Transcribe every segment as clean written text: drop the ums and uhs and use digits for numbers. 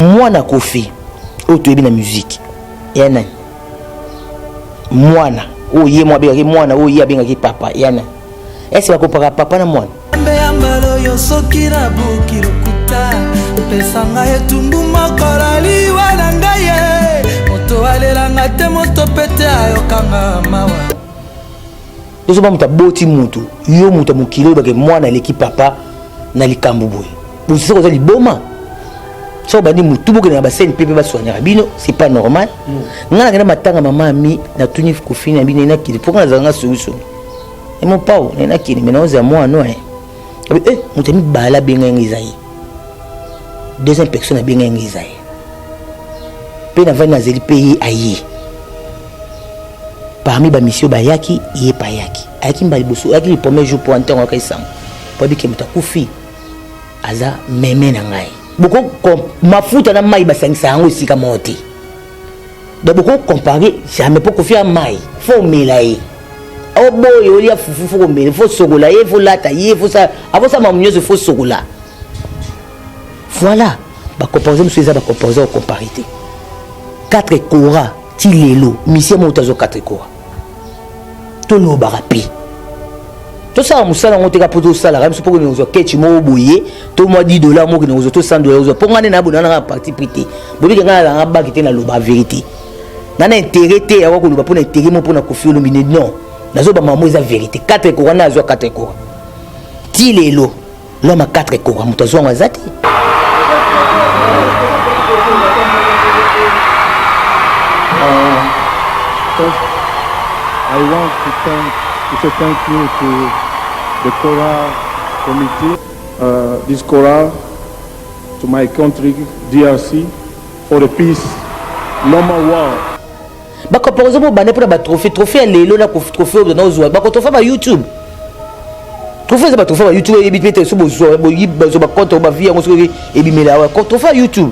Mwana Kofi otoyebi na musique yana mwana oye mwa bengaki mwana oye abengaki papa yana ese bakopaka papa na mwana mbeyambalo yo soki na bukilokuta pesanga etumbu makolali wana ngaye moto alelanga te moto pete ayokanga mawa tozoba moto aboti mutu yo moto mokili oyebake mwana aleki papa na likambo boye bosisa koza liboma so bandi mutu bokende na basene mpe mpe basoignaka bino c'est pas normal nga nakenda matanga mama ami natuni Kofi na bino enakili mpoka nazalanga songisongi emo pao enakili me naoza mwana moto mibala abenga yango eza ye deuxième personne abenga yango eza ye mpe navandi nazeli mpe ye aye parmi bamisio bayaki ye pa ayaki ayaki mba liboso ayaki le premier jour po antango aka esango po abike moto akufi aza meme na ngai boko mafuta na mai basangisa yango esika moko te donc boko comparer jamais po Kofi ya mai fo omela ye oboye olia fufu fo komela fo sokola ye fo lata ye fo sa avosa mamu nyonso fo sokola voilà bakomposer mosusu eza bakomposer ocompare te 4 kora ti lelo misie moto azo 4 kora tolobaka mpe tosala mosala yango teka mpo tosalaka biso mpo kende kozwa kechi moko boye to mwa $10 moko kende kozwa to $100 ozwa mpo nga nde nabona nanga parti pri te bobike nga nalanga baki te naloba vérité nga na intérêt te yako koloba mpo na intérêt mo mpo na Kofi olombi ne non nazoba mamo eza vérité 4 kora na azwa 4 kora ti lelo loma 4 kora moto azwa yango aza te I want to say thank you to the Kora committee, this Kora, to my country, DRC, for the peace, normal war. Bako par exemple bane pour ba trophée lelo na trophée na ozwa bako trophée ba YouTube. Trophée ba trophée ba YouTube e bitete so bozwa bo yiba zo ba compte ba vie ngo so e bimela wa trophée YouTube.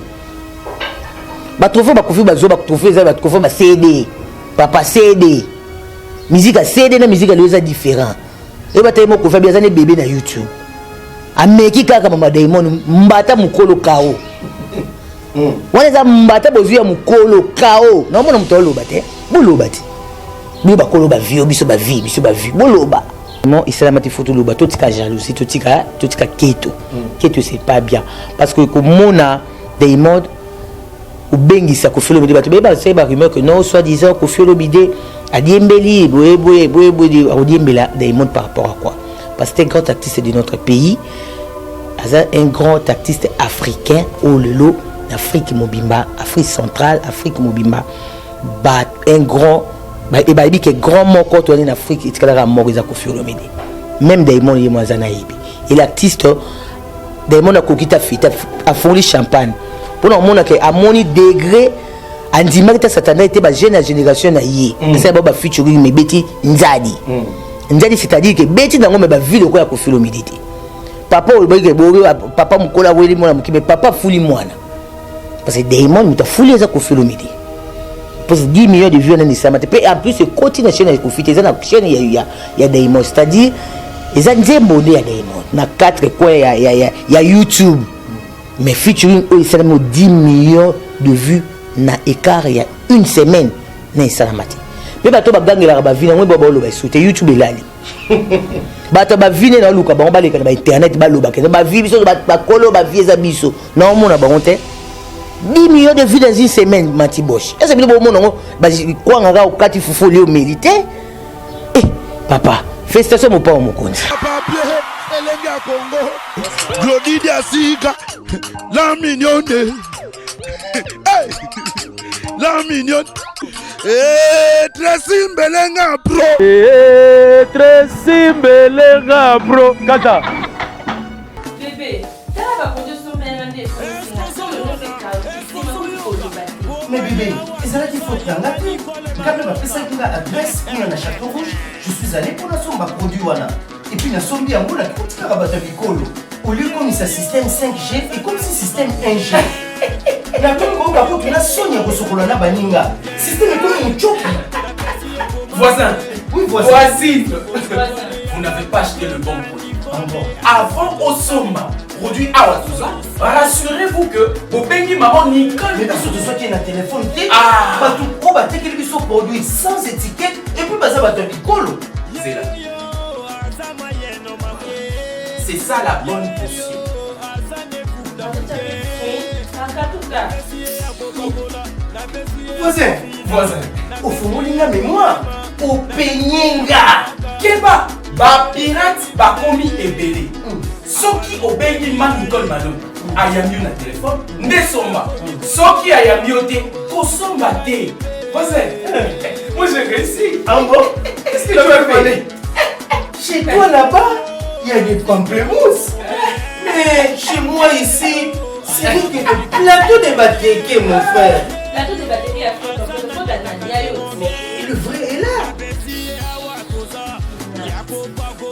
Ba trophée ba Kofi ba zo ba trophée za ba trophée ba CD. Papa CD. Musique à CD na musique à l'osa différent. Et ba tayemo Kofi bien zane bébé na YouTube. Ameki kaka mama Diamond mbata mukolo kao. Wana za mbata bozuya mukolo kao. Na mona mutolo bate. Boloba te. Biba koloba vie biso ba vie boloba. Non, islamati photo loba totika jalousie totika keto. Keto c'est pas bien parce que comme mona Diamond ou bengisa Kofi Olomide bato ba c'est ba rumeur que non soit disant Kofi Olomide a diembeli boye a diembela Diamond par rapport à quoi? Parce que c'est un grand artiste de notre pays, un grand artiste africain au lelo d'Afrique mobimba, Afrique centrale, Afrique mobimba, un grand et bah il dit que grand mot quand on est en Afrique il y a mort Kofi Olomide. Même Diamond il est moins anaïbi. Et l'artiste Diamond a coquita fita a fourni champagne. Pour le monde à mon degré en disant que Satan était ma jeune génération na yé. C'est pas featuring mais Betty Nzadi. Nzadi c'est-à-dire que Betty dans me ba ville quoi Kofi Olomide. Papa papa mukola weli mwana mais papa fuli mwana. Parce que Diamond muta fuli za Kofi Olomide. Parce que 10 millions de vues dans ça et en plus c'est continue chaîne de Kofi c'est na chaîne il y a Diamond c'est-à-dire les anzembonde ya Diamond na 4 quoi il y a YouTube. Mais featuring c'est 10 millions de vues na écart il y a une semaine na salamati. Mais bato ba gangela ba vina ngwe ba loba soute YouTube elali. Bato ba vina na luka ba baleka na internet ba loba ke ba vi biso ba kolo ba vie za biso. Na omona ba honte 10 millions de vues dans une semaine Mati Bosch. Est-ce que vous monez ba quoi ngaka okati fufu leo mérité? Eh papa, félicitations mon papa mon konzi. Elenga Congo, Glody Diasiga, la mignonne, hey, la mignonne, Tracy Mbelenga bro, Tracy Mbelenga bro, Kata. Bébé, t'as la conduire sur Mbelenga. Mais bébé, c'est là qu'il faut que tu aies quand même après ça qu'il a adresse pour la Château Rouge, je suis allé pour la somme produit voilà. Et puis la somme bien on a tout ça rabat bicolo. Au lieu comme ça système 5G et comme si système 1G. La même on va pour la Sonia Rosokola na baninga. Système est comme un choc. Voisin. Oui, voisin. Voici. Vous n'avez pas acheté le bon produit. Avant au somma, produit Awatuza, rassurez-vous que vous payez maman Nicole. Mais parce que tu sois qui est un téléphone, Ah, tu vas te qu'ils sont produits sans étiquette et puis bah ça va te colo. c'est là. C'est ça la bonne potion. Voisin, au fond, il y a mémoire. Au peigninga. Keba, ba pirate, ba commis et belé. Soki obengi man Nicole Madon. Ayamio na téléphone, nde somba. Soki ayamio te, kosomba te. Voisin, moi j'ai réussi. En bon, Qu'est-ce que tu as fait? chez toi là-bas, il y a des pamplemousses. Mais chez moi ici, c'est vous qui êtes plateau de batéké, mon frère. Plateau de batterie à fond, donc le fond de la Nania, Mais le vrai est là.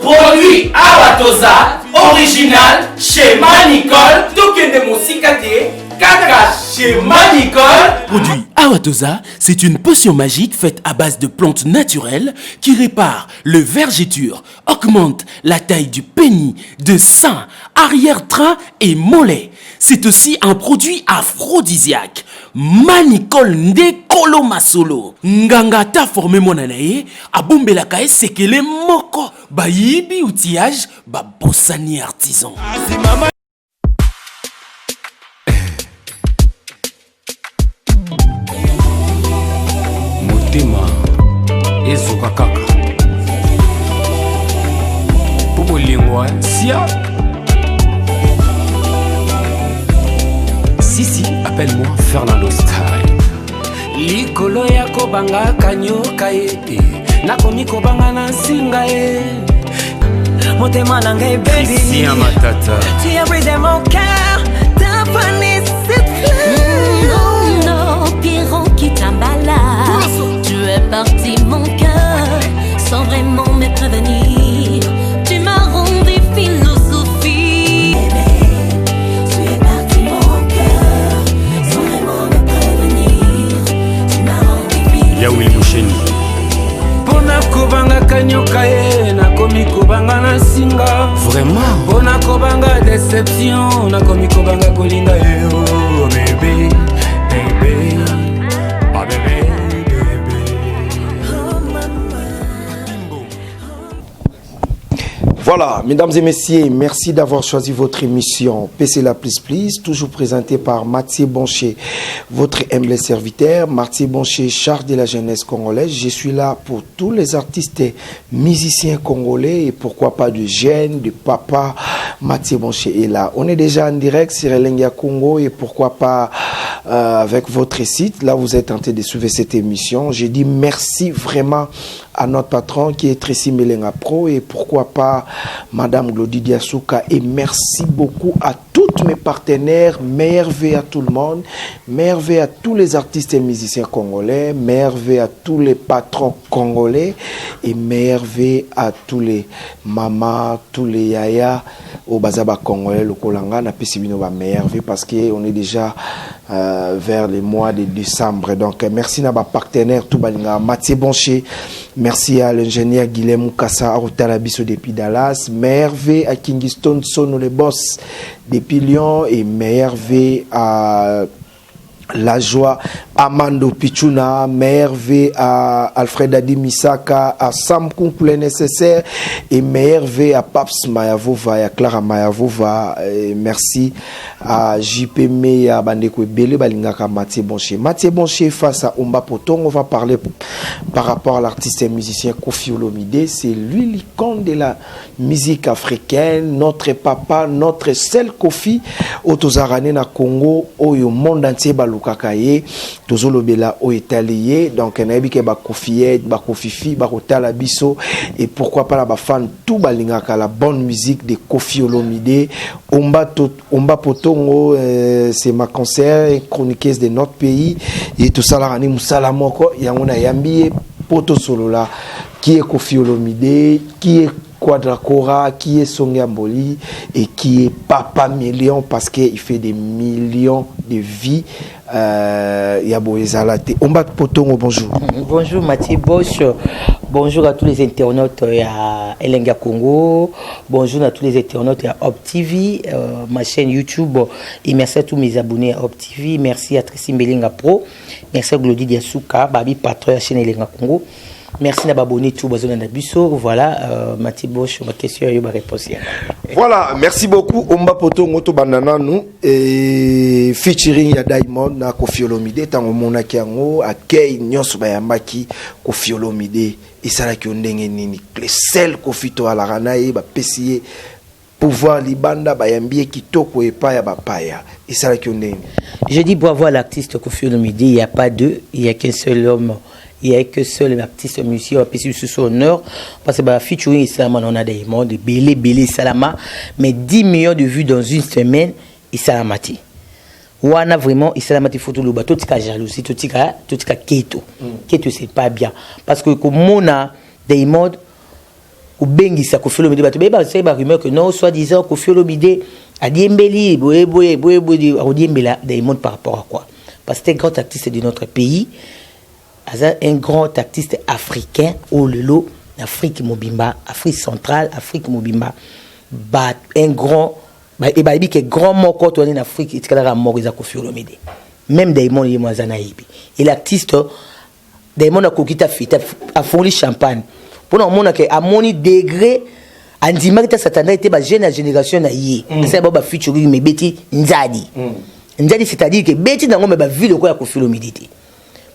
Produit Awatoza, original, chez Nicole, Tokende Mosikate, Kaka, chez Nicole. Produit Awatoza, c'est une potion magique faite à base de plantes naturelles qui répare le vergeture, augmente la taille du pénis, de sein, arrière-train et mollet. C'est aussi un produit aphrodisiaque. Manicole nde kolo masolo. Nganga ta formé monanaye, abombela kae sekele moko. Bayibi outillage, ba bossani artisan. Motema ezoka kaka po bolingwa sia. Sisi, appelle-moi Fernando Style. Likolo ya kobanga kanyoka ye, nakomi kobanga na singa ye. Motema nanga baby, si un matata. tu as brisé mon cœur, t'as fané cette fleur. Non, non, Pierrot qui t'emballa. Tu es parti mon cœur, sans vraiment me prévenir. Tu m'as rendu philosophie. Tu es parti mon cœur, sans vraiment me prévenir. Tu m'as rendu philosophie. Yaoui Moucheni. Pona kobanga kanyoka ye, nakomi kobanga na singa. Vraiment? Pona kobanga déception, nakomi kobanga kolinga ye. Oh bébé, bébé, Pas bébé, Voilà, mesdames et messieurs, merci d'avoir choisi votre émission PC La Please Please, toujours présentée par Mathieu Boncher, votre humble serviteur. Mathieu Boncher, charge de la jeunesse congolaise. Je suis là pour tous les artistes et musiciens congolais et pourquoi pas de jeunes, de papa. Mathieu Boncher est là. On est déjà en direct sur Elenga Congo et pourquoi pas avec votre site. Là, vous êtes en train de suivre cette émission. Je dis merci vraiment à notre patron qui est Tracy Melenga Pro et pourquoi pas Madame Glody Diasuka et merci beaucoup à tous mes partenaires, merveille à tout le monde, merveille à tous les artistes et musiciens congolais, merveille à tous les patrons congolais et merveille à tous les mamas, tous les yaya au bazaba congolais, le kolanga na pesibino ba merveille parce que on est déjà vers le mois de décembre. Donc merci à ma partenaire tout balinga Mathieu Boncher. Merci à l'ingénieur Guilhem Moukassa Arotalabiso depuis Dallas. Merveille à Kingston Sono le boss depuis Lyon. Et merveille à La Joie Amando Pichuna. Merveille à Alfred Adi Misaka. À Sam Kunkule nécessaire. Et merveille à Paps Mayavova et à Clara Mayavova. Et merci à JP Meya Bandeko Bele Balingaka Mathieu Boncher. Mathieu Boncher face à Omba Potong. On va parler par rapport à l'artiste et musicien Kofi Olomide. C'est lui l'icône de la musique africaine. Notre papa, notre seul Kofi. Otozarane na Congo. Oyo monde entier balukakaye. Tozolobela o italien. Donc naibike ba Kofi, ba Kofifi, ba Kotala Biso. Et pourquoi pas la ba fan tout balingaka la bonne musique de Kofi Olomide. Omba Potong. C'est ma concert chroniqueuse de notre pays et tout ça là musala moko yangona yambi poto solo là qui est Kofi Olomide, qui est Quadracora, qui est Songa Mboli et qui est Papa Million parce qu'il fait des millions de vies. Yabo Ezalate. Omba Potongo, bonjour. Bonjour Mathieu Bosch. Bonjour à tous les internautes à Elenga Congo. Bonjour à tous les internautes à Hop TV, ma chaîne YouTube. Et merci à tous mes abonnés à Hop TV. Merci à Tracy Mbelenga Pro. Merci à Glody Diasuka, Babi patron de la chaîne Elenga Congo. Merci à abonner tout besoin de Busso. Voilà, Mathieu Bosch, ma question et ma réponse. Voilà, merci beaucoup. Omba poto ngoto banana nous et featuring ya Diamond na Koffi Olomide tango monaki yango akei nyonso bayambaki Koffi Olomide isalaki ndenge nini le sel Koffi to ala na ye ba pesier pouvoir libanda bayambie kitoko epa ya bapaya isalaki ndenge. Je dis bravo à l'artiste Koffi Olomide, il n'y a pas deux, il n'y a qu'un seul homme. Il n'y a que seul artiste musicien a payé sous son honneur parce que featuring Salama on a des mondes belé Salama mais 10 millions de vues dans une semaine et Salamati. On a vraiment Salamati photo le bateau tika jalousie tout tika keto. Keto c'est pas bien parce que comme on a des mondes ou bengi ça Koffi Olomide bateau bah c'est rumeur que non soi-disant Koffi Olomide a diembeli boye a diembela des mondes par rapport à quoi parce que c'est un grand artiste de notre pays. Un grand artiste africain au lelo Afrique Mobimba, Afrique centrale, Afrique Mobimba, un grand et bah il grand mot quand on est en Afrique, il y a mort Koffi Olomide. Même Diamond il est zanaïbi. Et l'artiste Diamond a kokita fita a fourni champagne. Pour nous on a que à mon degré andima que satana était ba jeune génération na yé. C'est ba featuring mais Betty Nzadi. Nzadi c'est-à-dire que Betty na ngombe ba ville ko ya Koffi Olomide.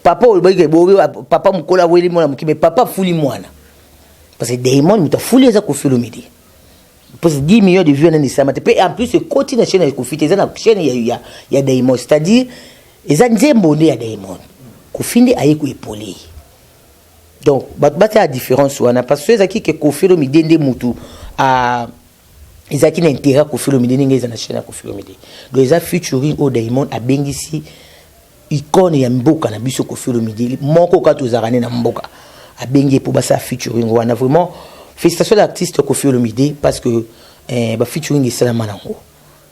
Papa papa mukola weli mwana mukime papa fuli mwana parce que Diamond muta fuli za Koffi Olomide parce que 10 millions de vues dans Salamati et en plus ce côté na chaîne Koffi c'est na chaîne ya Diamond c'est-à-dire les nzembo ya Diamond Koffi ndi ayeku épauler donc batata la différence wana parce que ezaki que Koffi Olomide ndé mutu a ezaki na intérêt Koffi Olomide ndenge na chaîne Koffi Olomide donc eza featuring au Diamond a bengisi icône ya mboka na biso Koffi Olomide moko ka tozarane na mboka abengi pour basa featuring wana vraiment félicitations à l'artiste Koffi Olomide parce que ba featuring esalama nango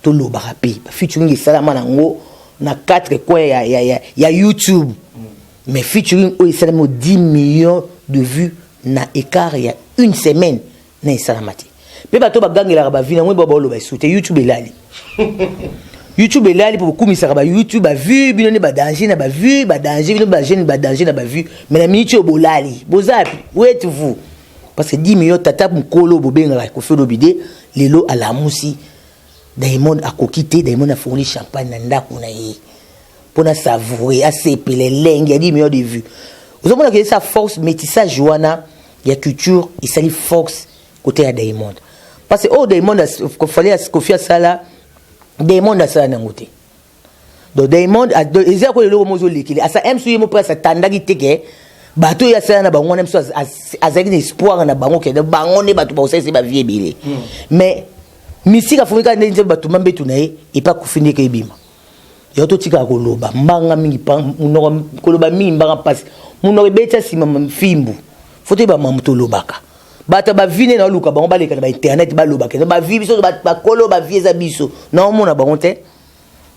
to lo ba rapé ba featuring esalama nango na 4 coins ya YouTube mais featuring o esalama 10 millions de vues na écart il y a une semaine na esalamati pe ba to ba gangela ba vina ngwe ba lo ba soute YouTube elali YouTube est là pour beaucoup mais YouTube a vu bien ne ba danger na ba vu ba danger bien ba jeune ba danger na ba vu mais la minute bolali bozapi où êtes-vous parce que 10 millions tata mkolo bobenga Koffi Olomide lelo à la musi Diamond a kokité Diamond a fourni champagne na ndako na ye pour na savourer à sepele lengue a 10 millions de vues vous avez que ça force métissage wana ya culture il s'allie force côté à Diamond parce que oh Diamond a fallait Koffi a sala Diamond a ça nangote donc Diamond a ezia ko lelo mozo lekile asa MCU mo presse tandaki teke bato ya ça na bango même so azaki espoir na bango ke bango ne bato ba osese ba vie bile mais misika fumika ndenze bato mambetu na ye et pas kufini ke bima yo to tika ko loba mbanga mingi pa munoko ko loba mingi mbanga passe munoko beta sima mfimbu foto ba mamuto lobaka bata ba vine na luka bango baleka na internet ba lobaka ba vi biso ba kolo ba vie za biso na omona bango te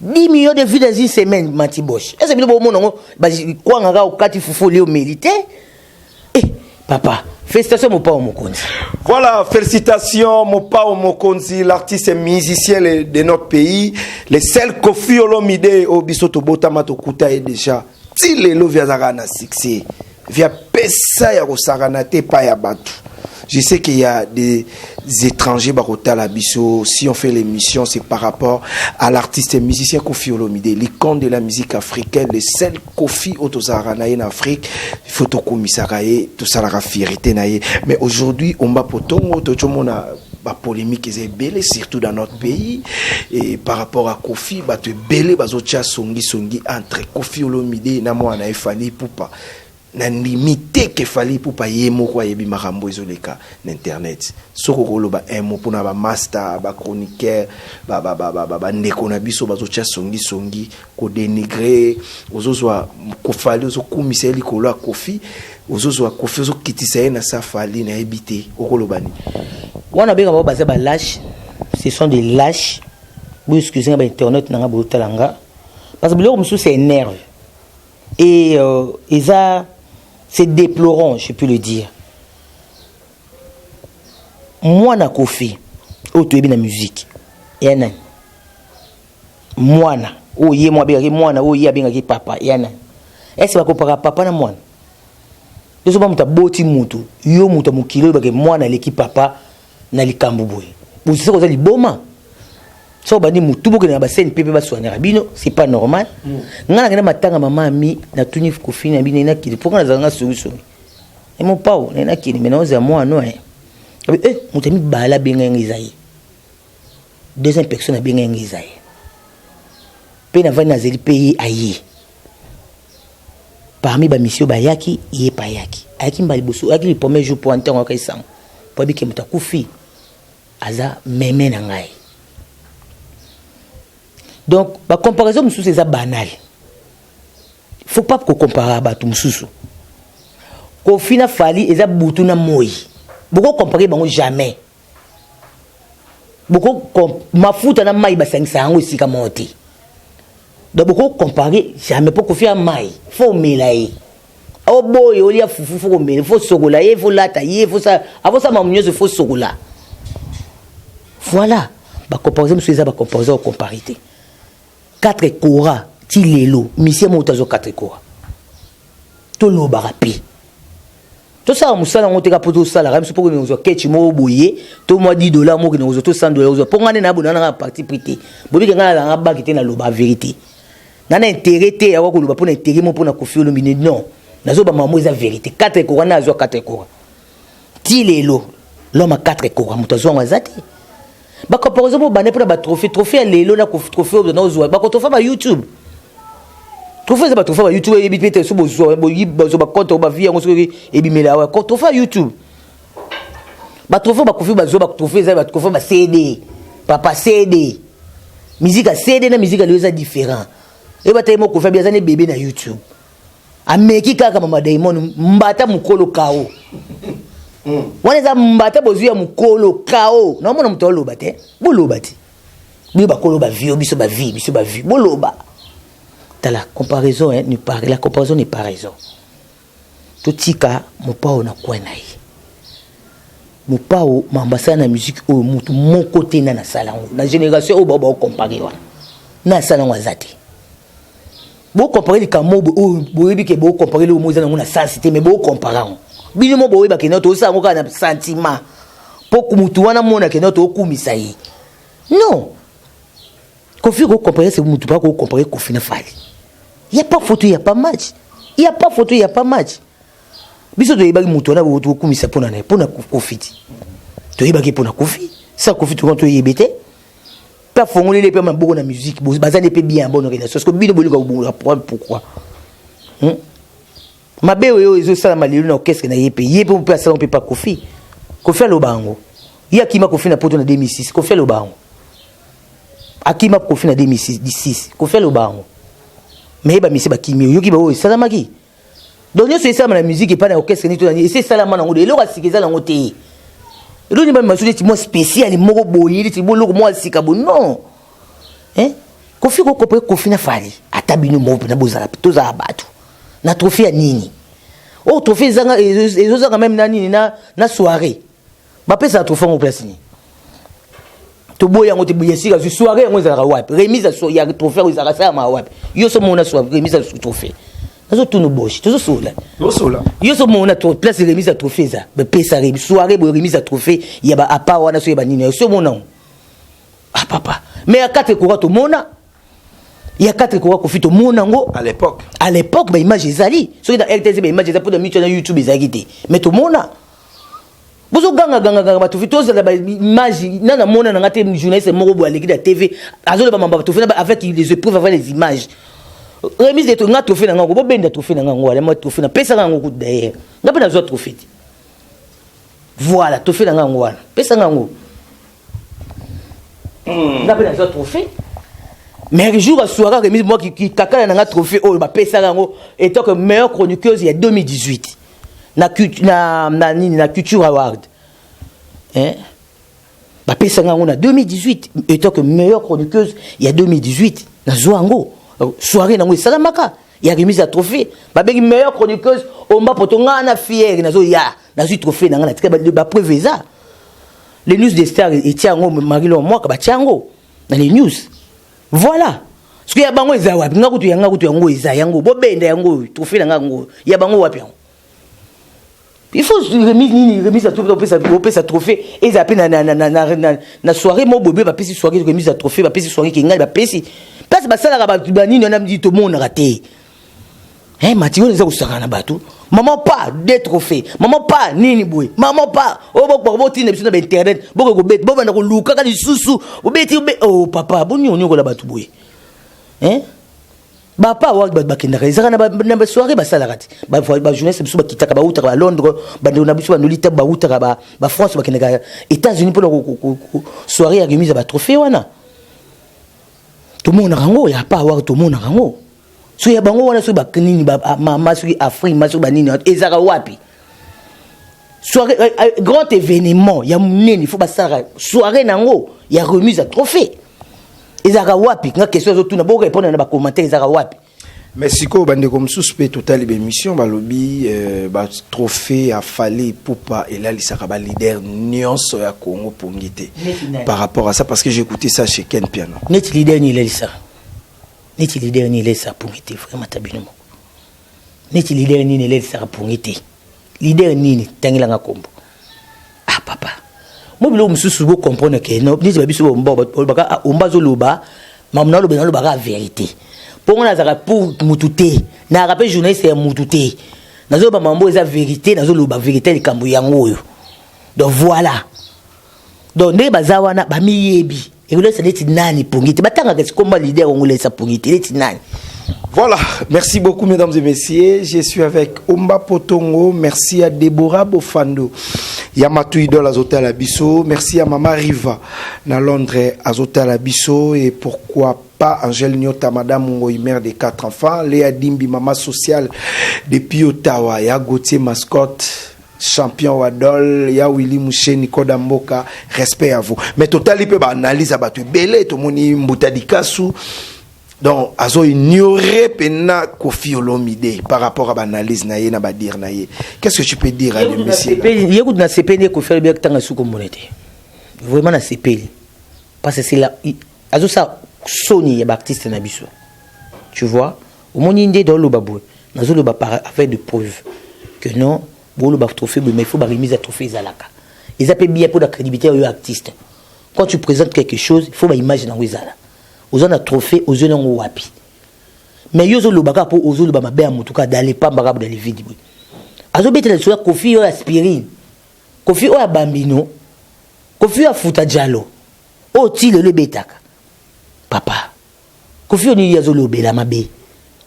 10 millions de vues dans une semaine Mati Bosch est-ce que bon monongo ba kwa ngaka okati fufu leo mérité eh papa félicitations mon papa Mokonzi. Voilà, félicitations mon papa Mokonzi, l'artiste musicien de notre pays, le seul Koffi Olomide au bisoto botama to kuta est déjà si lelo via zagana succès via pesa ya rosagana te pa ya batu. Je sais qu'il y a des étrangers barota la biso. Si on fait l'émission, c'est par rapport à l'artiste et musicien Koffi Olomide, l'icône de la musique africaine, le seul Koffi Otozaranaye en Afrique. Il faut tout commissarier, tout ça la fierté naye. Mais aujourd'hui, on va pour tout le monde la polémique est belle, surtout dans notre pays. Et par rapport à Koffi, bah tu belle, bah zotia songi entre Koffi Olomide et Namo Anaefani Poupa. Na limité que fallait pour pas yemo quoi yebi marambo izoleka n'internet soko koloba un mot pour na ba master ba chroniqueur ba ndeko na biso bazotia songi ko dénigrer ozozwa ko fali ozo komisa likolo ya Koffi ozozwa Koffi ozo kitisa na safali na ebité okoloba ni wana beka ba baza ba lâche ce sont des lâches vous excusez ba internet na ba talanga parce que biloko musu c'est énerve et ça c'est déplorant, je peux le dire. mwana Kofi oyo toyebi na musique ya nani mwana oyo ye mwa abengaki mwana oyo ye abengaki papa ya nani ese bakompaka papa na mwana tozo ba muta boti mutu yo muta mokili oyo bake mwana aleki papa na likambo boye bosisa koza liboma so bandi mutu bokende na baseni pepe basoignera bino c'est pas normal nga nakende matanga mama ami natuni Kofi na bino enakili mpoka nazalanga songisongi emo pao enakili mena oza mwana mutu mibala abenga yango eza ye deuxième personne abenga yango eza ye mpe navandi nazeli mpe ye aye parmi bamisio bayaki ye pa yaki ayaki mbala liboso ayaki le premier jour po ntango ayaka esango po abike moto akufi aza meme na ngai. Donc bacomparaison mosusu eza banal, faut pas comparer bato mosusu. Kofi na Fally eza butu na moi boko comparer bango jamais. Boko mafuta na mai basangisa yango esika moti. Donc boko comparer jamais pour Kofi a mai faut melaye. O boy olia fufu faut melaye, faut sogola, il faut lata, il faut ça, avant ça mamunyeuse faut sogola. Voilà, ba comparaison mosusu eza ba comparaison comparité. 4 kora ti lelo mission motazo 4 kora. To lo barapi. To ça musala ngoteka poto sala même pour que nous kechi mo boye to mo $10 mo que nous to $100 pour ngane na bona na parti prité bobi ke ngana la ba kite na lo ba vérité na intérêt te ya ko lo ba pour intérêt mo pour na Kofi Olomide non nazo ba mamo eza vérité 4 kora na zo 4 kora ti lelo l'homme a 4 kora motazo ngazati ba comparaison pour bané pour ba trophée lelo na trophée na zo ba ko to fa ba YouTube. Trophée ba trophée ba YouTube e bipete so bozo bozo ba compte ba vie ngo so e bimela wa ko trophée YouTube. Ba trophée ba Kofi ba zo ba trophée za ba trophée ba CD. Papa CD. Musique à CD na musique lelo za différent. E ba tayemo Kofi bien za ne bébé na YouTube. Ameki kaka mama Diamond mbata mukolo kao. Waneza mbata bozu ya mukolo kao. Na mona mutolo bate. Bolobati. Bi ba kolo ba vie biso ba vie boloba. La comparaison hein, la comparaison n'est pas raison. Tout tika mopao na kwa naï. Mopao mambasa na musique au mon côté na salango. La génération au baba comparer wana. Na salango azati. Bo comparer les kamo bo boyebi ke bo comparer le moza na sensité mais bo comparer. Bino mo boyeba ke na to sango ka na sentiment. Poko mutu wana mona ke na to kumisa yi. Non. Kofi ko comparer c'est mutu pas ko comparer Kofi na Fally. Il n'y a pas photo, il n'y a pas match. Il n'y a pas photo, il n'y a pas match. Biso to yebaki mutu na bo kumisa pona na pona Kofi. To yebaki pona Kofi. Ça Kofi to to yebete. Pas fongolé les pe maboko na musique, bazane pe bien bonne relation. Parce que bino boliko apprendre pourquoi. Mabe oyo ezo sala malelu na orchestre na yepe. Yepe on peut ça on peut pas Kofi. Kofi lo bango. Il akima Kofi na poto na 2006. Kofi lo bango. Akima Kofi na 2006. Kofi lo bango. Mais ba misi ba kimi yoki ba o salamaki donc c'est ça la musique et pas na orchestre ni tout et c'est ça la manango de eloko sikeza nango te eloko ni ba masudi ti mo spécial moko boyeli ti boloko mo sikabo non hein Kofi ko kopre Kofi na Fally atabino mo na bozala to za batu na trophée ya nini o trophée zanga ezo zanga même na nini na soirée ba pesa trophée en place ni to boya ngote boya sika zu soirée ngo za wapi remise à ya trophée za sa ma wapi yo so mona so remise à trophée nazo tunu boshi to sola yo so mona to place remise à trophée za be pesa remise soirée bo remise à trophée ya ba apa wana so ya ba nini so mona ah papa mais à 4 kora to mona il y a 4 kora Kofi to mona ngo à l'époque ba image ezali so dans RTC ba image za pour de mutuel na YouTube ezagité mais to mona bozo ganga batu fitoza la image nana mona na ngate journaliste moko bo aleki da TV azole ba mamba batu fina avec les épreuves avec les images remise de nga trophée na ngo bo benda trophée na ngo wala mo trophée na pesa nga ngo derrière nga pe na zo trophée voilà trophée na ngo wala pesa nga ngo nga pe na zo trophée mais jour à soirée remise moi qui kakala na nga trophée oh ba pesa nga ngo étant que meilleure chroniqueuse il y a 2018 na Culture Award hein ba pesa nga ngona 2018 étant que meilleure chroniqueuse il y a 2018 na zoango soirée nango salamaka il y a remise à trophée ba bengi meilleure chroniqueuse o mba poto nga na fière na zo ya na zo trophée nga na tika ba preuve ça les news des stars et tiango Marilon moi ka tiango dans les news voilà ce que ya bango eza wapi ngakutu yango eza yango bo benda yango trophée na ngo ya bango wapi yango il faut remise à trophée ça trophée et ça na soirée mo bobé ba pesi soirée remise à trophée ba pesi soirée ki ngai ba pesi parce ba sala ba nini on a dit tout monde raté hein Mathieu les a na bato maman pas des trophées maman pas nini boy maman pas oh bo tine biso na internet bo ko bet bo bana ko luka ka lisusu bo beti oh papa bo nyonyo ko la bato boy hein papa wa ba kinda ezaka na soirée ba sala rati ba jeunesse biso ba kitaka ba uta ba Londres ba na biso ba nolita ba uta ba France ba kinda États-Unis pour la soirée ya remise ba trophée wana tout le monde rango ya pas avoir tout le monde rango so ya bango wana so ba nini ba mama so Afrique maso ba nini ezaka wapi soirée grand événement ya munene il faut ba sala soirée nango ya remise à trophée ezaka wapi nga question zo tuna bo répondre na ba commentaire ezaka wapi mais siko bande comme suspect total émission ba lobby ba trophée a fallu poupa et là lisaka ba leader nyonso ya Congo pongité par rapport à ça parce que j'ai écouté ça chez Ken Piano net leader ni lelisa net leader ni lelisa pongité vraiment tabino net leader ni lelisa pongité leader ni tangila nga kombo ah papa moi bilo mususu bo comprendre que non ni biso bomba baka ombazo loba mamna loba na loba la vérité pour on a pour mututé na rappel journaliste c'est mututé nazo ba mambo eza vérité nazo loba vérité le kambo yango yo donc voilà donc ne bazawana ba miyebi et le c'est neti nani pongité batanga que comme leader ngole sa pongité neti nani. Voilà, merci beaucoup mesdames et messieurs. Je suis avec Omba Potongo. Merci à Deborah Bofando. Yamatou Idol Azotel Abisso. Merci à Mama Riva na Londres Azotel Abisso. Et pourquoi pas Angèle Nyota, Madame Ngoy, mère des 4 enfants. Léa Dimbi, Maman sociale depuis Ottawa. Ya Gauthier Mascotte. Champion Wadol, ya Willy Mouché, Nicolas Mboka. Respect à vous. Mais total, il peut analyser à Batou Belé, tout le monde Mboutadikasu. Donc, azo ignorer pena Kofi Olomide par rapport à l'analyse naïe na badir naïe. Qu'est-ce que tu peux dire à monsieur? Il y a na CPN Kofi Olomide tanga sous comme monete. Vraiment na CPN. Parce que c'est là azo ça Sony ya artiste na biso. Tu vois, au monde indé dans le babou. Nazo le ba avec de preuves que non, bon le ba trophée mais il faut ba remise à trophée zalaka. Ils appellent bien pour la crédibilité aux artistes. Quand tu présentes quelque chose, il faut ba image na wizala. Aux on a trophée aux on a wapi mais yozo le baka pour ozo le ba mabe amutuka d'aller pas barabu dans les vidéos azo bete le soya Kofi o aspirine Kofi o bambino Kofi o futa jalo o ti le betaka papa Kofi o ni yazo le bela mabe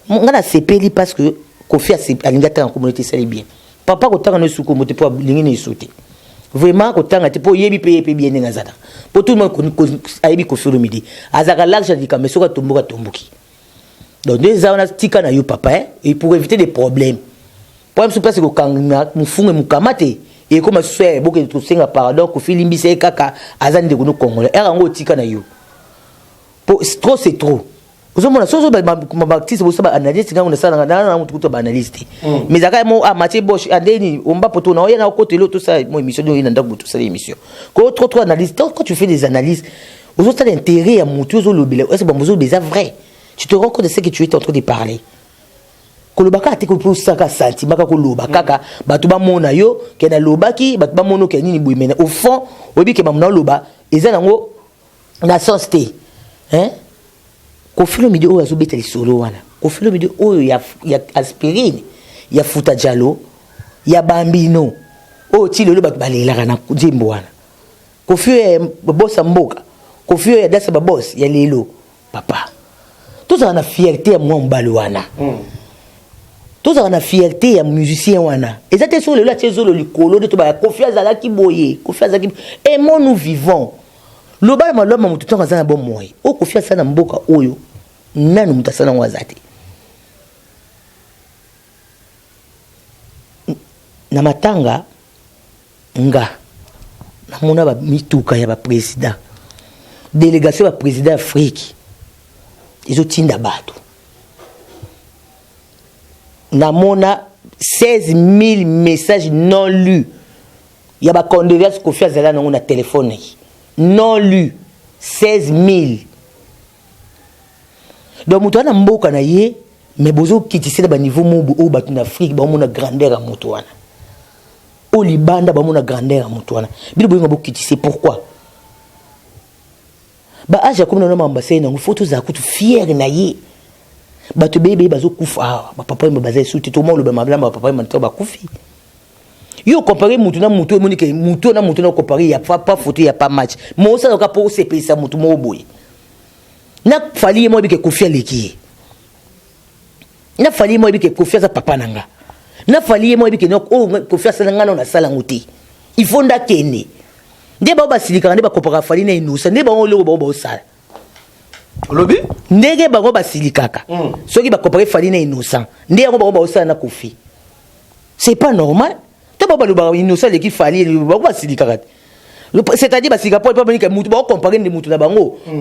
ngana sepeli parce que Kofi a l'ingata en communauté ça bien papa ko tanga no suko mote pour lingi ne sauter vraiment ko tanga te po yebi pe bien ngazada pour tout le monde aibi Kofi Olomide azaka l'argent di kamé soka tomboki donc des ans on a tika na yo papa et pour éviter des problèmes problème se passe ko kanga mufunge mukamate et comme ça boke to senga pardon Kofi limbise kaka azani de kono congolais era ngo tika na yo pour trop c'est trop vous avez soso ba artiste vous savez analyste quand on ça na mutu ba analyste mais zaka mo Mathieu Bosch adeni Omba Poto na oyena côté l'autre ça mo émission yo nda tout ça l'émission quand trop analyste quand tu fais des analyses vous avez l'intérêt à mutu zo lobile est-ce que vous déjà vrai tu te rends compte de ce que tu es en train de parler ko lobaka te ko pour ça ka sentiment ka ko lobaka ka batu ba mona yo ke na lobaki batu ba mono ke nini boumena au fond obi ke ba mona loba ezana ngo na sensité hein Kofi Olomide oyo azobeta lisolo wana Kofi Olomide oyo ya aspirine ya futa jalo ya bambino oyo ti lelo bato balelaka na nzembo wana Kofi ya babosa mboka Kofi ya dasa babosi ya lelo papa tozala na fierté ya mwa mobali wana tozala na fierté ya musicien wana eza te so lelo atie zolo likolo de toba ya Kofi azalaki boye Kofi azalaki et moi nous vivons loba maloma mutu tonga zana bon moye o Kofi asana mboka oyo nanu mutasana wazate na matanga nga namona ba mituka ya ba président délégation ba président Afrique izo tinda bato namona 16 000 messages non lus Il y a des condoléances Kofi Azala dans mon téléphone. Non lu. 16 000. Donc, Moutouana Mboka na ye, mais bozo kitissé dans niveau mou ou en Afrique, ba mona grandeur à Moutouana. Au Liban, ba mona grandeur à Moutouana. Bilo boyo ngabo kitissé pourquoi? Ba aja comme na ambassade na photo za kutu fier na ye. Ba to bébé bazo kufa, ba papa me bazé sous tout monde le ba mabla papa me to ba kufi. Yo comparer mutu na mutu monique mutu na comparer y a pas photo y a pas match. Moi ça donc pour CP ça mutu mo boy. Na fali mo bi ke Kofi leki. Na fali mo bi ke Kofi za papa nanga. Na fali mo bi ke no Kofi sa nanga na sala nguti. Il faut ndakene. Nde ba basilika nde ba comparer fali na inusa nde ba ngolo ba sala. Lobi? Ndege ba basilika ka. Soki ba comparer fali na innocent. Nde ba sala na Kofi. C'est pas normal. C'est-à-dire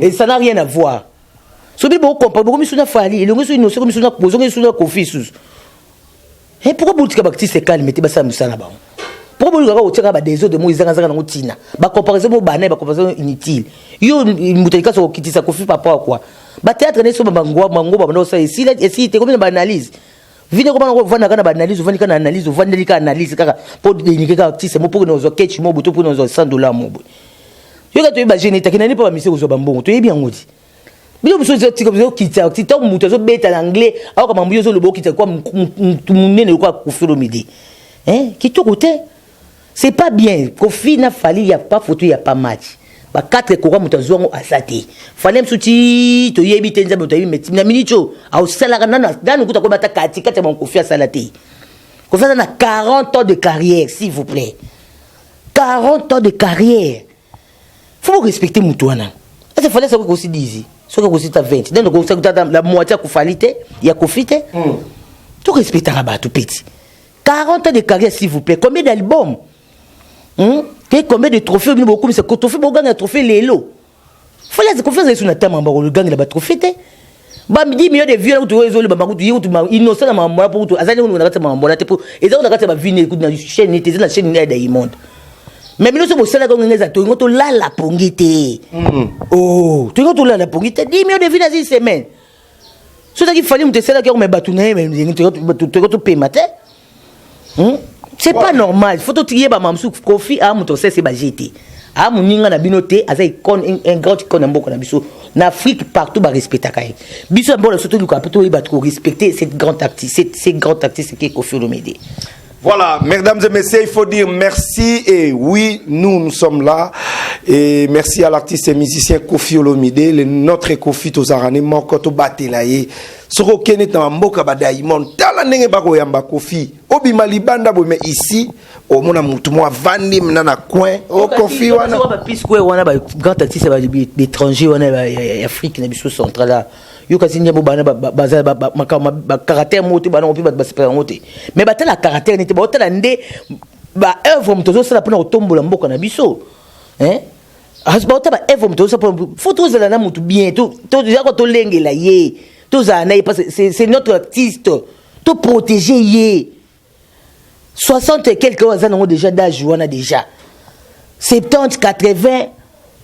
et ça n'a rien à voir. Et pourquoi vous dites c'est calme mettez ça là-bas? Pourquoi vous dites des autres de Moïse ba comparaison ba comparaison inutile. Yo mutelika so kitisa Kofi papa quoi. Ba théâtre ne so bango ba ça ici là ici te comme analyse. Vine comment on va na analyse on va na analyse on va na analyse kaka pour déniquer ka artiste mo pour nos sketch mo buto pour nos $100 mo boy. Yo ka to imaginer ta kinani pas mise ozo bambongo to yebi ngodi. Bilo biso ti ko kita ti to muto zo beta l'anglais alors comme mbuyo zo le bo kita quoi munene quoi Kofi Olomide. Hein qui tout côté. C'est pas bien. Kofi na fali y a pas photo y a pas match. Ba 4 courants mutazongo asate. Fallait msuti to yebi tenza moto yebi meti na minicho au sala na danu kuta ko bata kati mon Kofi asalate. Kofi a 40 ans de carrière s'il vous plaît. 40 ans de carrière. Faut respecter Moutouana. Ça fallait ça que aussi dise. Ce que aussi ta 20. Donc la moitié ko falite, il y a Kofi te. Tu respectes Rabat tout petit. 40 ans de carrière s'il vous plaît. Combien d'albums? Combien de trophées beaucoup mais c'est que trophée bon gagne trophée lélo. Faut laisser confiance sur notre membre le gagne la trophée te. Ba mi 10 millions de vues là tu réseau le ba makutu yotu innocent na mambo pour tout azali on nakata mambo là te pour et ça on nakata ba vine écoute na chaîne te na chaîne na Diamond. Mais nous sommes sala ko ngeza to ngoto la la pongite. Oh, tu ngoto la la pongite 10 millions de vues dans une semaine. Ce qui fallait me sala ko me batuna mais tu ngoto paye matin. C'est pas normal. Faut tout trier ba mamsou Kofi a muto c'est bagité. A muninga na binoté aza un grand icône mboko na biso. En Afrique partout ba respecter kai. Biso bon surtout lu capital ba trop respecter cette grande artiste, c'est grand artiste qui est Kofi Olomide. Voilà, mesdames et messieurs, il faut dire merci et oui, nous sommes là et merci à l'artiste et musicien Kofi Olomide, notre Kofi tozarane moko to batelaye. Soko kene ta mboka ba Diamond tala ndenge bako yamba Kofi obima libanda bo mais ici au mona mutu mo vandi na coin au Kofi wana ba pisco wana ba grand artiste ba étranger wana ba Afrique na biso centrale yo kasi nyabo bana ba caractère moto bana opi ba super moto mais ba tala caractère n'était ba tala ndé ba œuvre moto ça la pona otombola mboka na biso hein asba tala œuvre moto ça photo za na mutu bien to déjà ko to lengela ye. C'est notre artiste. Tout protéger. 60 et quelques ans ont déjà d'âge, on a déjà. 70, 80,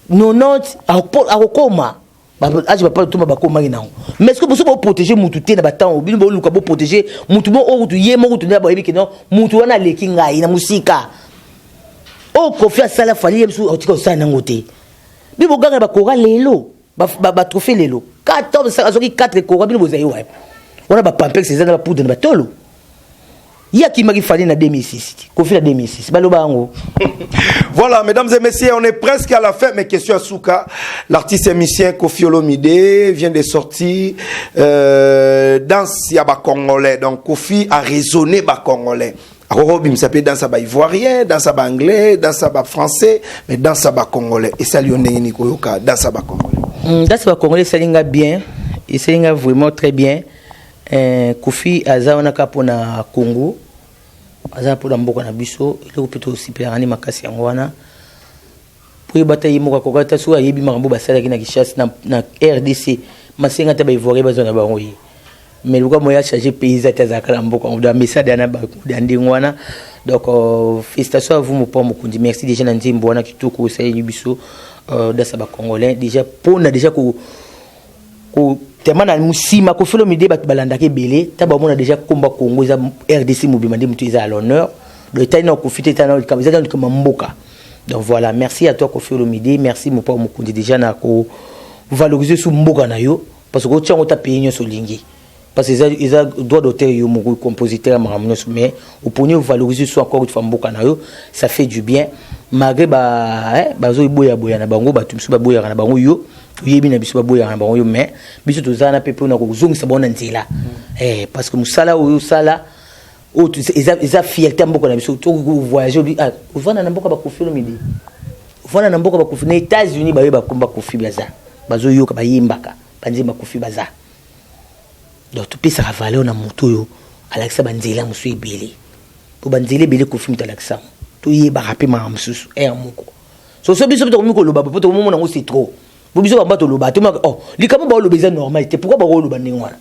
90, à Okoma. Je vais pas tout ma mais est-ce que vous pouvez protéger Moutouté na batan ou bien vous pouvez protéger Moutoubo ou tu yé mo tu na ba yebiki non Moutouana lekinga ina musika. Oh Kofi asala fali yemsu otiko sana ngote. Bibo ganga ba kora lelo. Ba trophée lelo 14 azoki 4 ko rabino bozayi wa on a ba pamper ces ana ba poudre na batolo ya ki mari fali na 2006 Kofi na 2006 baloba ngo. Voilà mesdames et messieurs, on est presque à la fin mais question à Souka, l'artiste et musicien Kofi Olomide vient de sortir danse ya ba congolais, donc Kofi a raisonné ba congolais. Alors, il s'appelle dans sa ivoirien, dans sa anglais, dans sa français, mais dans sa congolais. Et ça, Lionel Nikoyoka, dans sa congolais. Dans sa congolais, ça linga bien. Et ça linga vraiment très bien. Kofi, Aza, on a pour na Congo. Aza pour na Mboka na Biso. Il est plutôt aussi pérani makasi angwana. Pour y batailler Moka Kokata, soit yebi marambo basala qui na Kishas na RDC. Masenga taba ivoirien bazona baroyi. Mais le gars moya chargé paysan tazakala mboko on doit message dana ba ndingwana Donc félicitations à vous mon père Mukundi. Merci déjà na nzimbo wana kitoko ça biso dans sa congolais déjà pour na déjà ko tellement na musima ko felo mide bat balanda ke belé ta ba mona déjà combat Congo za RDC mobima ndi mutu za à l'honneur le temps na ko fité tana ka za comme mboka. Donc voilà, merci à toi Kofi Olomide, merci mon père Mukundi déjà na ko valoriser sous mboka na yo parce que tu as ta payé sur lingi parce que ils a droit d'auteur yo mon compositeur mais au point valoriser soit encore une fois mboka na yo ça fait du bien malgré bazo boya na bango batumsu ba boya na bango yo yebi na biso ba boya na bango yo mais biso tozana pepe na ko zongisa bona nzela parce que musala oyo sala o ils a fierté mboka na biso to voyager o vana na mboka ba Kofi Olomide vana na mboka ba Kofi na États-Unis ba yeba komba Kofi Blaza bazo yo ka ba yimbaka banzima Kofi Blaza. Donc tout peut se ravaler na moto yo Alexa banzela musu ebele po banzela ebele Kofi mutu Alexa to yeba rapidement mususu moko so biso to miko loba po to mo na ngo c'est trop bo biso ba to loba to oh likamo ba loba c'est normal te pourquoi ba loba ndengwana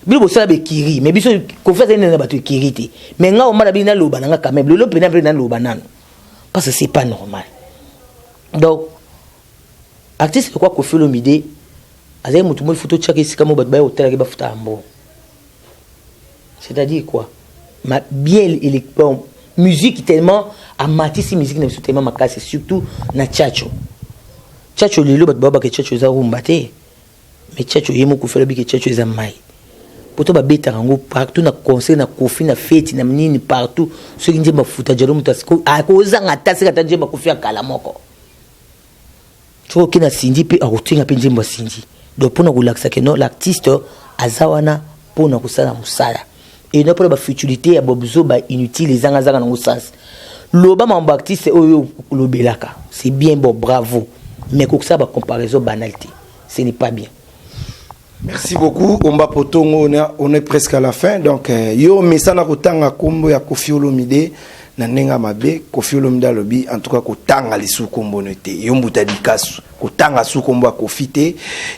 bilo bosala be kiri mais biso Kofi ça na ba to kiri te mais nga o mala bina loba nga quand même le lobe na loba nano parce que c'est pas normal. Donc artiste quoi Kofi Olomide azay mutu mo photo chaki sikamo bat ba hotel ba futa ambo. C'est-à-dire quoi bien électron musique tellement amati si musique na tellement makasi surtout na chacho lelo bat baba ke chacho za rumbate mais chacho yemo ko fela bi ke chacho za mai poto ba beta rango partout na concert na Kofi na fête na nini partout so nje mafuta jalo mutasiko akoza ngata sika tanje Kofi akala moko to kina sindi pe akotinga pe njemba sindi donc pona ko laksa ke non l'artiste azawana pona ko sala musala et non pour la futilité ya bobuzo ba inutile zanga zanga na sens loba mamba artiste oyo lobelaka c'est bien bon bravo mais ko ça ba comparaison banalité ce n'est pas bien. Merci beaucoup Omba Potongo, on est presque à la fin donc yo mesana kotanga kombo ya Kofi Olomide na nenga mabe Kofi Olomide lobi en tout cas kotanga lisu kombo nete yo mbuta dikasu kotanga su kombo ya Kofi te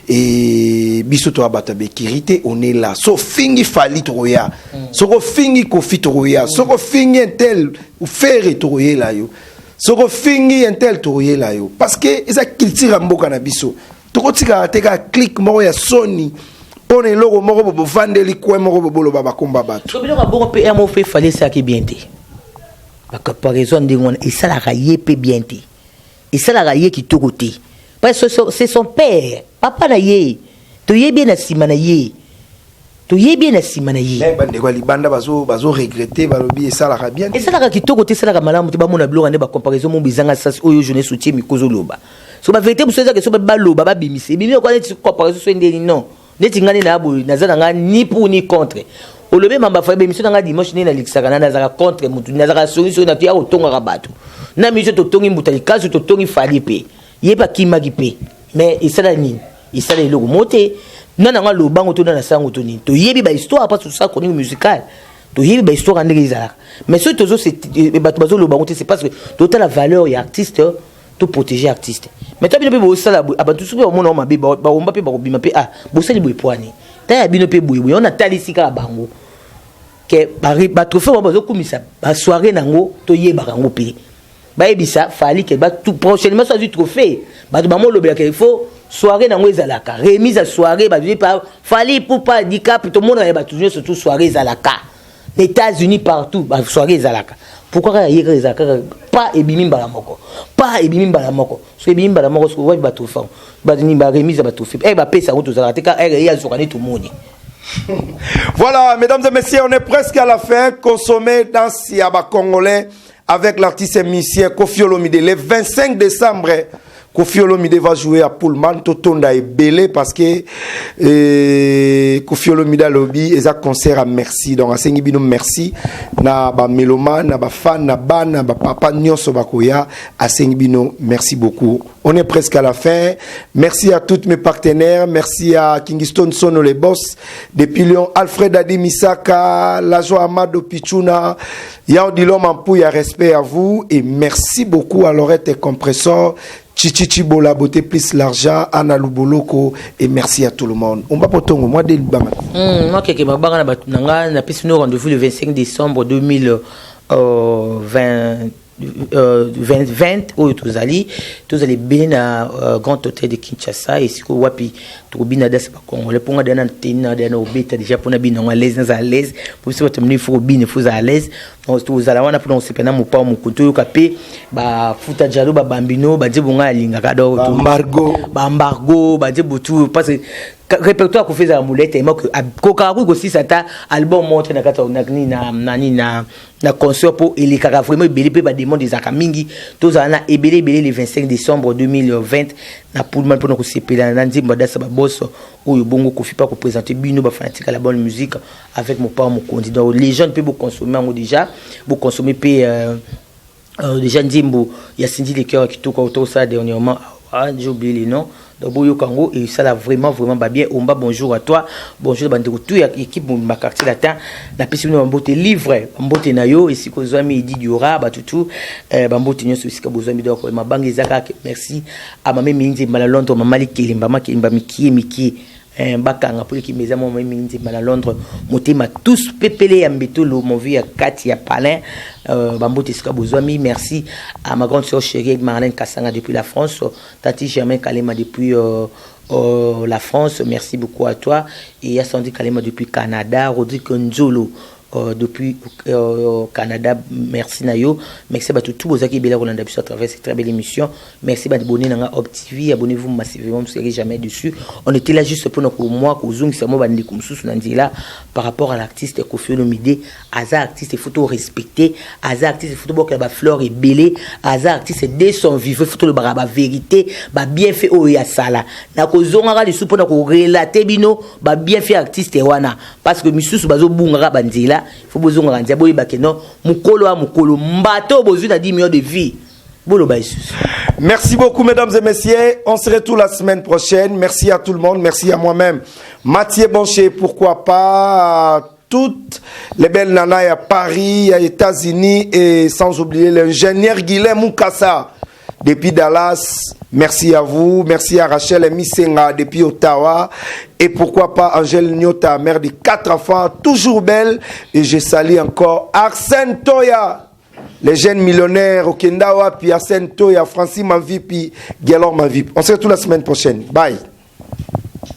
et biso to abata be kirité on est là so fingi fali troya soko fingi Kofi troya soko fingi intel ou faire troyer là yo soko fingi intel troyer là yo parce que eza culture mboka na biso tokotika teka click moko ya Sony pone logo moko bo vandeli ko moko bo lo baba komba bato so bilo ka boko pe mo fait fallait ça qui bien te ba comparaison ndingona et ça la railler pe bien te et ça la railler qui to côté parce que c'est son père papa na ye to ye bien na simana ye to ye bien na simana ye mais bande ko libanda bazo regretter balobi et ça la bien et ça la qui to côté ça la malamu te ba mona bilo ne ba comparaison mo bizanga ça oyo jeunesse soutien mikozo loba so ba vérité vous savez que so ba loba ba bimise bimi ko ne comparaison so ndeli non neti ngani na abo nazana nga ni pour ni contre olobe mamba fa bimise nga dimanche ni na lixaka na nazaka contre mutu nazaka solution na tia otonga rabatu na miso to tongi mutali kaso to tongi falipe yeba kimaki pe mais isala nini isala eloko mote nana nga lobango to na sango to nini to yebi ba histoire pas tout ça chronique musicale to yebi ba histoire ndenge izala mais ce tozo c'est bato lobango c'est parce que toute la valeur et artiste to protéger artiste mais toi bino pe bo sala abantu supe o mona mabe ba omba pe ba bima pe bo sali bo poani ta ya bino pe boye on a talisika bango ke ba trophée ba zo kumisa ba soirée nango to yeba rango pe ba ebisa fali ke ba tout prochainement soit du trophée ba ba mo lobela ke il faut soirée nango ezalaka remise à soirée ba pas fali pour pas handicap tout le monde ba toujours surtout soirée ezalaka les États-Unis partout ba soirée ezalaka pourquoi il y a pas ebimi mbala moko pas ebimi mbala moko so ebimi mbala moko so wa ba trophée ba ni ba remise ba trophée ba pesa ko to zalaka te ka ya zokane tout monde. Voilà, mesdames et messieurs, on est presque à la fin. Consommer dans Siaba Congolais avec l'artiste et musicien Kofi Olomide. Le 25 décembre, Kofi Olomide va jouer à Pullman. Totonda est belé parce que Kofi Olomide lobby et ça concert à merci. Donc, à Sengibino, merci. Na ba mélomane, na ba fan, na ba papa nyonso bakoya. À Sengibino, merci beaucoup. On est presque à la fin. Merci à tous mes partenaires. Merci à Kingston Sono les boss. Depuis Lyon, Alfred Adi Misaka, Lajo Amado Pichuna, Yao Dilom Ampouya, respect à vous. Et merci beaucoup à Lorette et Compressor, Chichichi Bola, Beauté plus l'argent, Anna Luboloko. Et merci à tout le monde. On va pour ton moi dès le bama. Moi, quelqu'un m'a barré na piste nous rendez-vous le 25 décembre 2021 2020 oyo tozali bien na grand hôtel de Kinshasa esiko wapi tokobina dasa bakongole mponga dana tena dana obeta déjà mpona bino à l'aise à l'aise pour ça batamini faut bine faut à l'aise tozala wana mpona osepena mopao mokuntu oyoka mpe bafuta jalo babambino badie bonga alingaka do baembargo badie botu parce que répertoire qu'on fait à moulette et moi que kokaku aussi ça ta album montre na kata na concert pour et les kaka vraiment belé pe ba demande des akamingi tous ana ebelé le 25 décembre 2020 na pour mal pour ko sepela na nzimba da sa ba boss oyo bongo ko fi pas ko présenter bino ba fanatique à la bonne musique avec mon père mon candidat les gens peut beaucoup consommer déjà beaucoup consommer pe déjà nzimbo ya Cindy les cœurs qui tout autour ça dernièrement j'ai oublié les noms donc Boyo Kango et ça là vraiment bien Omba bonjour à toi bonjour bandeko tout équipe ma quartier latin na pesi no mbote livre mbote na yo et si ko zami Edi Diora ba tout mbote nyo sika bozami donc ma bangi zaka merci à ma minzi mala Londres mama Kelimba miki bakanga pour qui mes amis minzi mala Londres motema tous pepele ya mbetolo mon vie à Kati ya Palin bambote sika bozami merci à ma grande sœur chérie Marlène Kassanga depuis la France Tati Germain Kalema depuis la France merci beaucoup à toi et à Sandy Kalema depuis Canada Rodrigue Nzolo depuis Canada merci Nayo merci à tout vos qui bela Rolanda à travers cette très belle émission merci à abonner à Op TV abonnez-vous massivement vous ne serez jamais dessus on était là juste pour nous moi que zoom c'est moi bandi comme sous là par rapport à l'artiste Koffi Olomide Aza artiste photo respecté Aza artiste photo que la fleur est belée Aza artiste dès son vivant photo le baraba vérité ba bien fait o ya sala na ko zonga les sous pour ko relater bino ba bien fait artiste wana parce que misusu bazo bunga bandila il faut besoin de rendre boy bakeno mukolo mbato besoin de 10 millions de vies. Merci beaucoup mesdames et messieurs, on se retrouve la semaine prochaine. Merci à tout le monde, merci à moi-même Mathieu Bonché, pourquoi pas à toutes les belles nanas à Paris, aux États-Unis et sans oublier l'ingénieur Guilhem Moukassa depuis Dallas. Merci à vous, merci à Rachel Misenga depuis Ottawa et pourquoi pas Angèle Nyota, mère de 4 enfants, toujours belle. Et je salue encore Arsène Toya, les jeunes millionnaires au Kendawa, puis Arsène Toya, Francis Mavipi, Guélor Mavip. On se retrouve la semaine prochaine. Bye.